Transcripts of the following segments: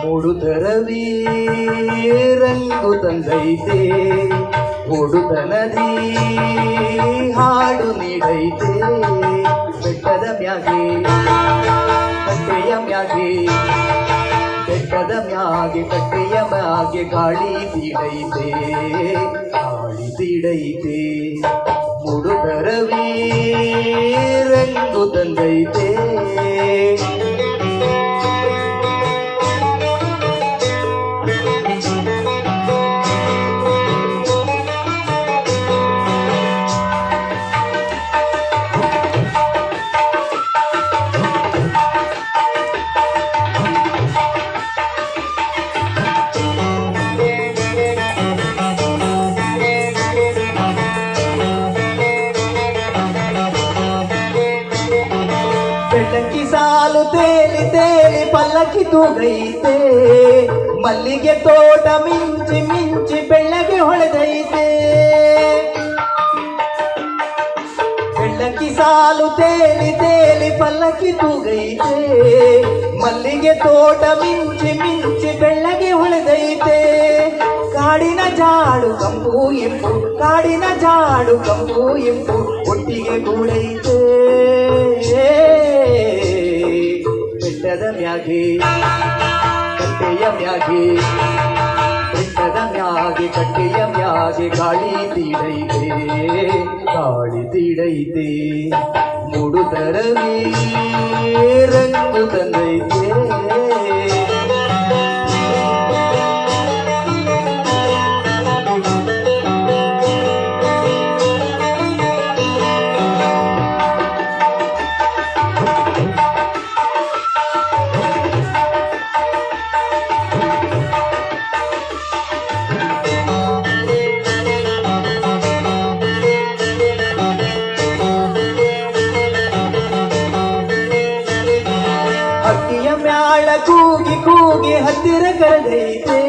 ಮೂಡುದರವಿ ರಂಗು ತಂದೈತೆ, ಮೂಡುತನದಿ ಹಾಡು ನೀಡೈತೆ. ಬೆಟ್ಟದ ಮ್ಯಾಗೆ ಕಟ್ಟೆಯ ಮ್ಯಾಗೆ, ಬೆಟ್ಟದ ಮ್ಯಾಗೆ ಕಟ್ಟೆಯ ಮ್ಯಾಗೆ ಗಾಳಿ ತೀಡೈತೆ, ಗಾಳಿ ತೀಡೈತೆ. ಮೂಡುದರವಿ ರಂಗು ತಂದೈತೆ. ಬೆಳ್ಳಕ್ಕಿ ಸಾಲು ತೇಲಿ ತೇಲಿ ಪಲ್ಲಕ್ಕಿ ತೂಗೈತೆ, ಮಲ್ಲಿಗೆ ತೋಟ ಮಿಂಚಿ ಮಿಂಚಿ ಬೆಳ್ಳಗೆ ಹೊಳೆದೈತೆ. ಬೆಳ್ಳಕ್ಕಿ ಸಾಲು ತೇಲಿ ತೇಲಿ ಪಲ್ಲಕ್ಕಿ ತೂಗೈತೆ, ಮಲ್ಲಿಗೆ ತೋಟ ಮಿಂಚಿ ಮಿಂಚಿ ಬೆಳ್ಳಗೆ ಹೊಳೆದೈತೆ. ಕಾಡಿನ ಜಾಡು ಕಂಪು ಇಂಪು, ಕಾಡಿನ ಜಾಡು ಕಂಪು ಇಂಪು ಒಟ್ಟಿಗೆ ಕೂಡೈತೆ. ಬೆಟ್ಟದ ಮ್ಯಾಗೆ ಕಟ್ಟೆಯ ಮ್ಯಾಗೆ, ಬೆಟ್ಟದ ಮ್ಯಾಗೆ ಕಟ್ಟೆಯ ಮ್ಯಾಗೆ ಗಾಳಿ ತೀಡೈತೆ, ಗಾಳಿ ತೀಡೈತೆ. ಮೂಡುದರವಿ ರಂಗು ತಂದೈತೆ. ಹಕ್ಕಿಯ ಮ್ಯಾಳ ಕೂಗಿ ಕೂಗಿ ಹತ್ತಿರ ಕರೆದೈತೆ,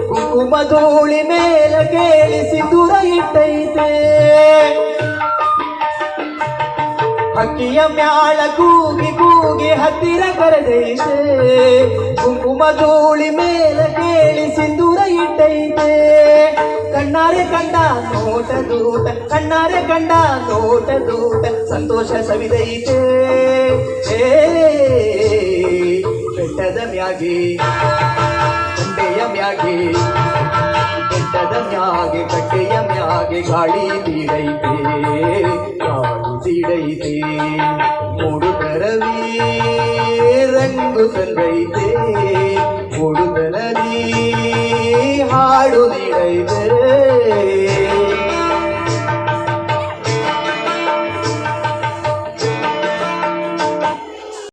ಕುಂಕುಮ ಧೂಳಿ ಮೇಲ ಕೇಳಿಸಿ ದೂರ ಇಟ್ಟೈತೆ. ಹಕ್ಕಿಯ ಮ್ಯಾಳ ಕೂಗಿ ಕೂಗಿ ಹತ್ತಿರ ಕರೆದೈತೆ, ಕುಂಕುಮ ಧೂಳಿ ಮೇಲ ಕೇಳಿಸಿ ದೂರ ಇಟ್ಟೈತೆ. ಕಣ್ಣಾರೆ ಕಂಡ ನೋಟ ದೂಟ, ಕಣ್ಣಾರೆ ಕಂಡ ನೋಟ ದೂಟ ಸಂತೋಷ ಸವಿದೈತೆ. ಬೆಟ್ಟದ ಮ್ಯಾಗೆ ಕಟ್ಟೆಯ ಮ್ಯಾಗೆ, ಬೆಟ್ಟದ ಮ್ಯಾಗೆ ಕಟ್ಟೆಯ ಮ್ಯಾಗೆ ಗಾಳಿ ತೀಡೈತೆ, ಗಾಳಿ ತೀಡೈತೆ. ಮೂಡುದರವಿ ರಂಗು ತಂದೈತೆ, ಮೂಡುದರದಿ ಹಾಡು ನೀಡೈತೆ.